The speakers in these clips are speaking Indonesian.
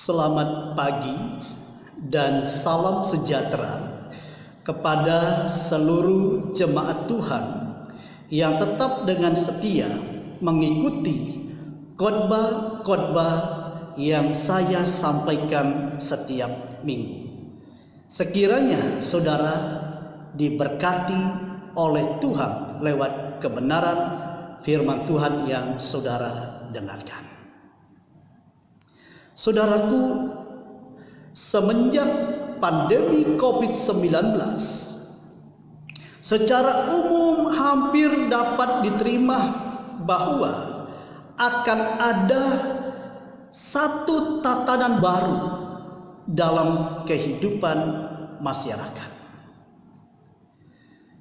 Selamat pagi dan salam sejahtera kepada seluruh jemaat Tuhan yang tetap dengan setia mengikuti khotbah-khotbah yang saya sampaikan setiap minggu. Sekiranya saudara diberkati oleh Tuhan lewat kebenaran firman Tuhan yang saudara dengarkan. Saudaraku, semenjak pandemi COVID-19, secara umum hampir dapat diterima bahwa akan ada satu tatanan baru dalam kehidupan masyarakat.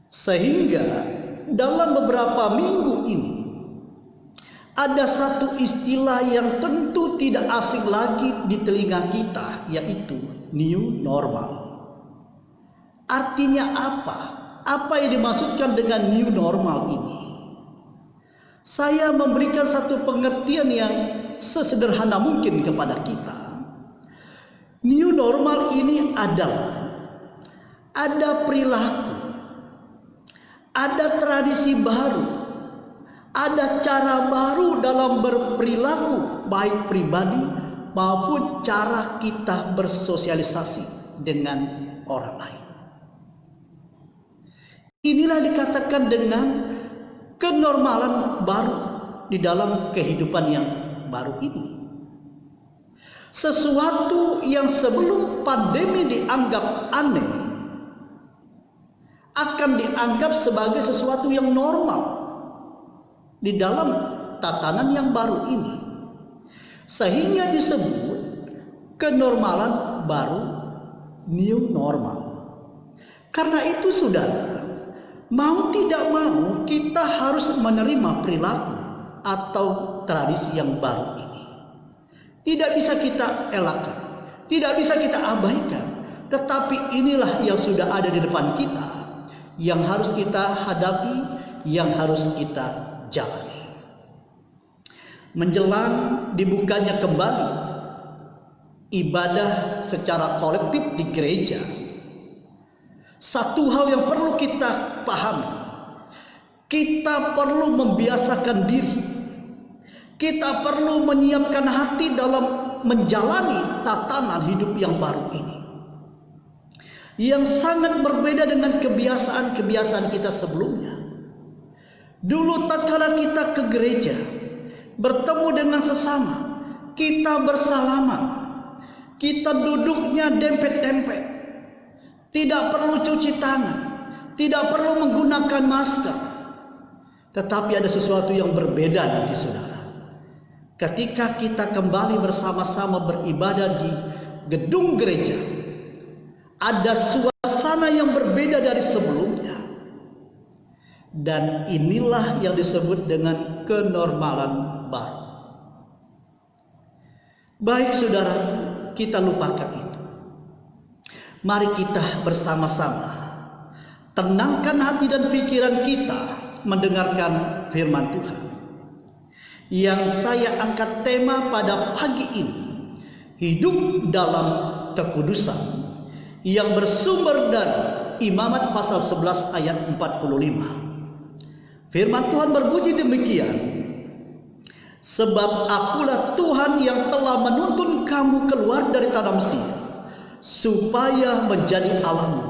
Sehingga dalam beberapa minggu ini ada satu istilah yang tentu tidak asing lagi di telinga kita, yaitu new normal. Artinya apa? Apa yang dimaksudkan dengan new normal ini? Saya memberikan satu pengertian yang sesederhana mungkin kepada kita. New normal ini adalah ada perilaku, ada tradisi baru, ada cara baru dalam berperilaku, baik pribadi maupun cara kita bersosialisasi dengan orang lain. Inilah dikatakan dengan kenormalan baru di dalam kehidupan yang baru ini. Sesuatu yang sebelum pandemi dianggap aneh akan dianggap sebagai sesuatu yang normal di dalam tatanan yang baru ini, sehingga disebut kenormalan baru, new normal. Karena itu saudara, mau tidak mau kita harus menerima perilaku atau tradisi yang baru ini. Tidak bisa kita elakkan, tidak bisa kita abaikan, tetapi inilah yang sudah ada di depan kita, yang harus kita hadapi, yang harus kita jalani. Menjelang dibukanya kembali ibadah secara kolektif di gereja, satu hal yang perlu kita pahami, kita perlu membiasakan diri, kita perlu menyiapkan hati dalam menjalani tatanan hidup yang baru ini, yang sangat berbeda dengan kebiasaan-kebiasaan kita sebelumnya. Dulu tatkala kita ke gereja, bertemu dengan sesama, kita bersalaman, kita duduknya dempet-dempet, tidak perlu cuci tangan, tidak perlu menggunakan masker. Tetapi ada sesuatu yang berbeda nanti saudara, ketika kita kembali bersama-sama beribadah di gedung gereja, ada suasana yang berbeda dari sebelumnya. Dan inilah yang disebut dengan kenormalan baru. Baik saudara, kita lupakan itu. Mari kita bersama-sama tenangkan hati dan pikiran kita mendengarkan firman Tuhan. Yang saya angkat tema pada pagi ini, hidup dalam kekudusan, yang bersumber dari Imamat pasal 11 ayat 45. Firman Tuhan berbunyi demikian, sebab akulah Tuhan yang telah menuntun kamu keluar dari tanah Mesir, supaya menjadi Allahmu.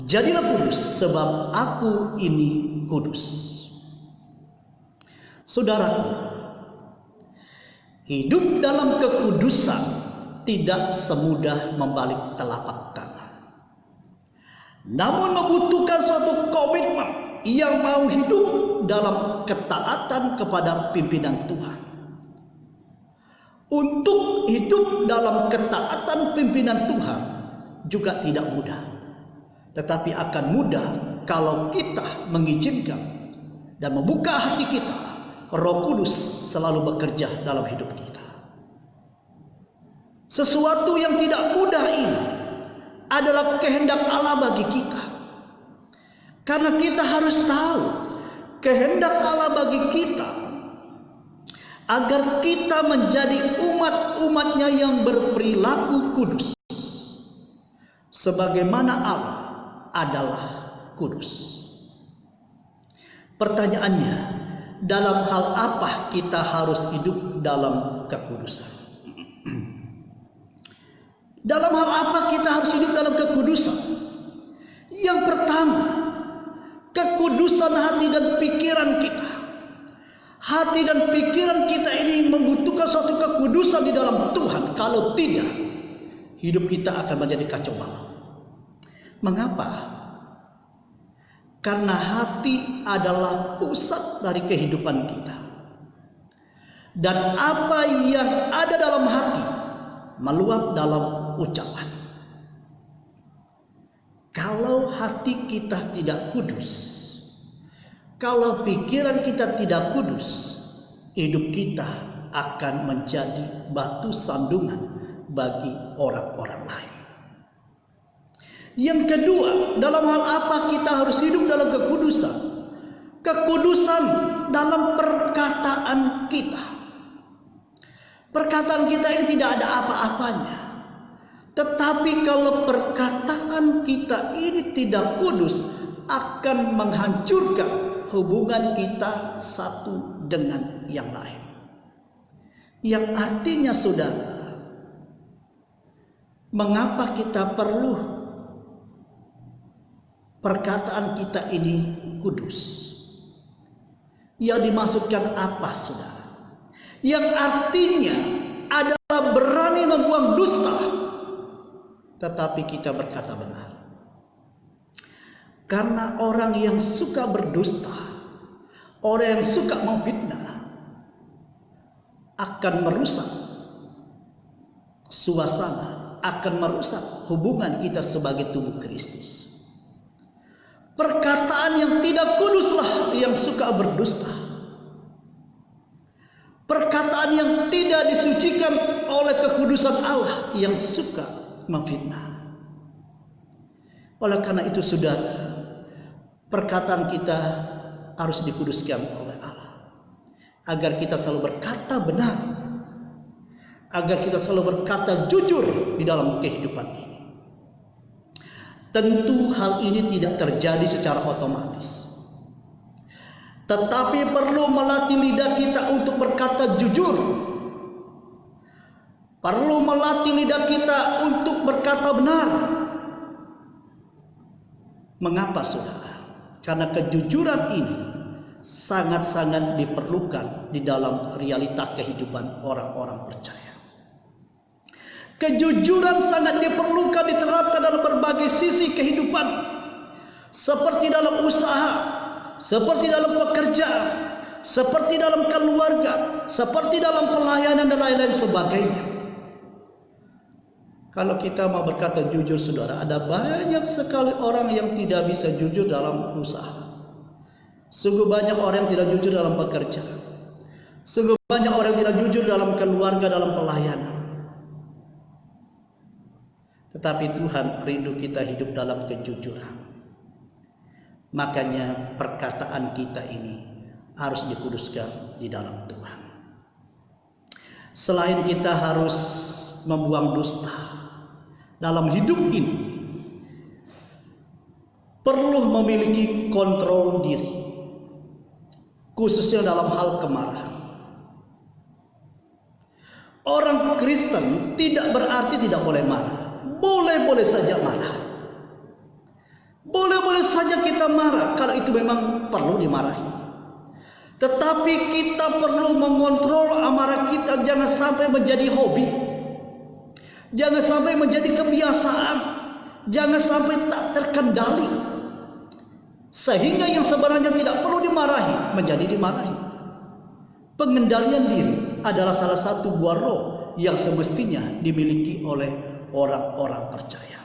Jadilah kudus, sebab aku ini kudus. Saudaraku, hidup dalam kekudusan tidak semudah membalik telapak tangan, namun membutuhkan suatu komitmen yang mau hidup dalam ketaatan kepada pimpinan Tuhan. Untuk hidup dalam ketaatan pimpinan Tuhan juga tidak mudah, tetapi akan mudah kalau kita mengizinkan dan membuka hati kita. Roh Kudus selalu bekerja dalam hidup kita. Sesuatu yang tidak mudah ini adalah kehendak Allah bagi kita. Karena kita harus tahu kehendak Allah bagi kita agar kita menjadi umat-umatnya yang berperilaku kudus, sebagaimana Allah adalah kudus. Pertanyaannya, dalam hal apa kita harus hidup dalam kekudusan? Dalam hal apa kita harus hidup dalam kekudusan? Yang pertama, kekudusan hati dan pikiran kita. Hati dan pikiran kita ini membutuhkan suatu kekudusan di dalam Tuhan. Kalau tidak, hidup kita akan menjadi kacau balau. Mengapa? Karena hati adalah pusat dari kehidupan kita. Dan apa yang ada dalam hati meluap dalam ucapan. Kalau hati kita tidak kudus, kalau pikiran kita tidak kudus, hidup kita akan menjadi batu sandungan bagi orang-orang lain. Yang kedua, dalam hal apa kita harus hidup dalam kekudusan? Kekudusan dalam perkataan kita. Perkataan kita ini tidak ada apa-apanya. Tetapi kalau perkataan kita ini tidak kudus, akan menghancurkan hubungan kita satu dengan yang lain. Yang artinya, saudara, mengapa kita perlu perkataan kita ini kudus? Yang dimaksudkan apa, saudara? Yang artinya adalah berani membuang dusta, tetapi kita berkata benar. Karena orang yang suka berdusta, orang yang suka memfitnah, akan merusak suasana, akan merusak hubungan kita sebagai tubuh Kristus. Perkataan yang tidak kuduslah yang suka berdusta. Perkataan yang tidak disucikan oleh kekudusan Allah yang suka memfitnah. Oleh karena itu, saudara, perkataan kita harus dikuduskan oleh Allah, agar kita selalu berkata benar, agar kita selalu berkata jujur di dalam kehidupan ini. Tentu hal ini tidak terjadi secara otomatis, tetapi perlu melatih lidah kita untuk berkata jujur. Perlu melatih lidah kita untuk berkata benar. Mengapa, saudara? Karena kejujuran ini sangat-sangat diperlukan di dalam realita kehidupan orang-orang percaya. Kejujuran sangat diperlukan diterapkan dalam berbagai sisi kehidupan, seperti dalam usaha, seperti dalam pekerjaan, seperti dalam keluarga, seperti dalam pelayanan dan lain-lain sebagainya. Kalau kita mau berkata jujur, saudara, ada banyak sekali orang yang tidak bisa jujur dalam usaha. Sungguh banyak orang yang tidak jujur dalam pekerjaan. Sungguh banyak orang yang tidak jujur dalam keluarga, dalam pelayanan. Tetapi Tuhan rindu kita hidup dalam kejujuran. Makanya perkataan kita ini harus dikuduskan di dalam Tuhan. Selain kita harus membuang dusta dalam hidup ini, perlu memiliki kontrol diri, khususnya dalam hal kemarahan. Orang Kristen tidak berarti tidak boleh marah. Boleh-boleh saja marah. Boleh-boleh saja kita marah kalau itu memang perlu dimarahi. Tetapi kita perlu mengontrol amarah kita, jangan sampai menjadi hobi. Jangan sampai menjadi kebiasaan. Jangan sampai tak terkendali, sehingga yang sebenarnya tidak perlu dimarahi menjadi dimarahi. Pengendalian diri adalah salah satu buah roh yang semestinya dimiliki oleh orang-orang percaya.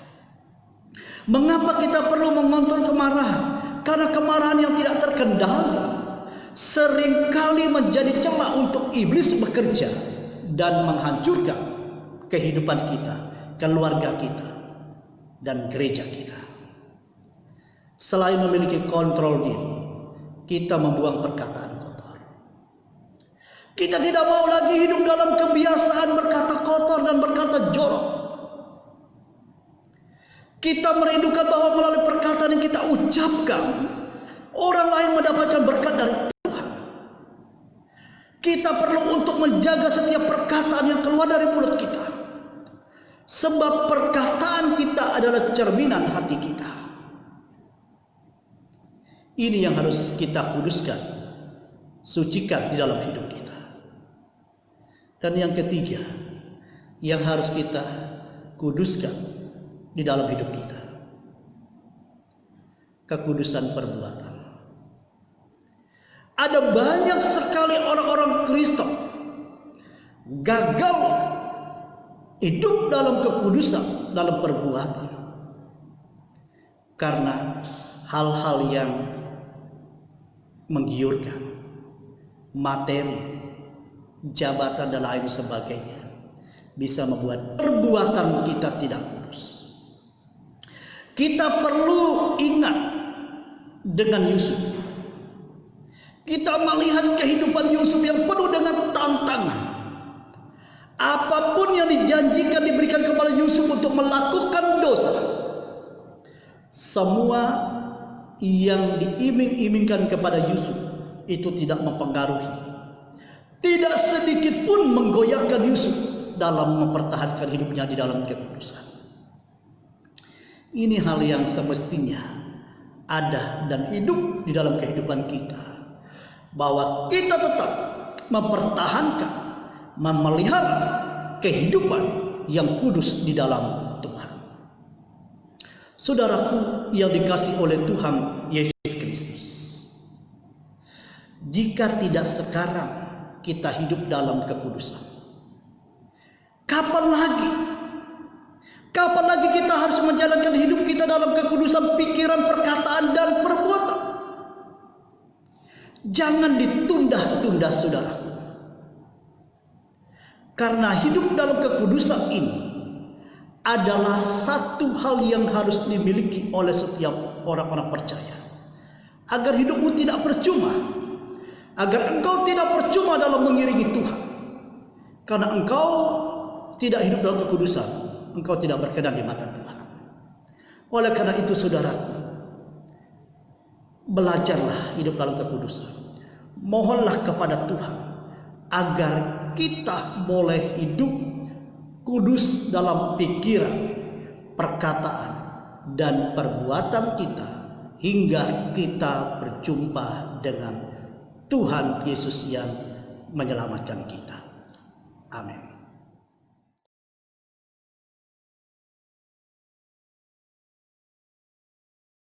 Mengapa kita perlu mengontrol kemarahan? Karena kemarahan yang tidak terkendali seringkali menjadi celah untuk iblis bekerja dan menghancurkan kehidupan kita, keluarga kita, dan gereja kita. Selain memiliki kontrol diri, kita membuang perkataan kotor. Kita tidak mau lagi hidup dalam kebiasaan berkata kotor dan berkata jorok. Kita merindukan bahwa melalui perkataan yang kita ucapkan, orang lain mendapatkan berkat dari Tuhan. Kita perlu untuk menjaga setiap perkataan yang keluar dari mulut kita. Sebab perkataan kita adalah cerminan hati kita. Ini yang harus kita kuduskan, sucikan di dalam hidup kita. Dan yang ketiga, yang harus kita kuduskan di dalam hidup kita, kekudusan perbuatan. Ada banyak sekali orang-orang Kristen gagal hidup dalam kekudusan, dalam perbuatan, karena hal-hal yang menggiurkan, materi, jabatan dan lain sebagainya, bisa membuat perbuatan kita tidak kudus. Kita perlu ingat dengan Yusuf. Kita melihat kehidupan Yusuf yang penuh dengan tantangan. Apapun yang dijanjikan diberikan kepada Yusuf untuk melakukan dosa, semua yang diiming-imingkan kepada Yusuf itu tidak mempengaruhi, tidak sedikit pun menggoyahkan Yusuf dalam mempertahankan hidupnya di dalam kekudusan. Ini hal yang semestinya ada dan hidup di dalam kehidupan kita, bahwa kita tetap mempertahankan, memelihara kehidupan yang kudus di dalam Tuhan. Saudaraku yang dikasihi oleh Tuhan Yesus Kristus, jika tidak sekarang kita hidup dalam kekudusan, kapan lagi? Kapan lagi kita harus menjalankan hidup kita dalam kekudusan pikiran, perkataan, dan perbuatan? Jangan ditunda-tunda, saudaraku. Karena hidup dalam kekudusan ini adalah satu hal yang harus dimiliki oleh setiap orang-orang percaya, agar hidupmu tidak percuma, agar engkau tidak percuma dalam mengiringi Tuhan. Karena engkau tidak hidup dalam kekudusan, engkau tidak berkenan di mata Tuhan. Oleh karena itu, saudaraku, belajarlah hidup dalam kekudusan. Mohonlah kepada Tuhan agar kita boleh hidup kudus dalam pikiran, perkataan, dan perbuatan kita, hingga kita berjumpa dengan Tuhan Yesus yang menyelamatkan kita. Amin.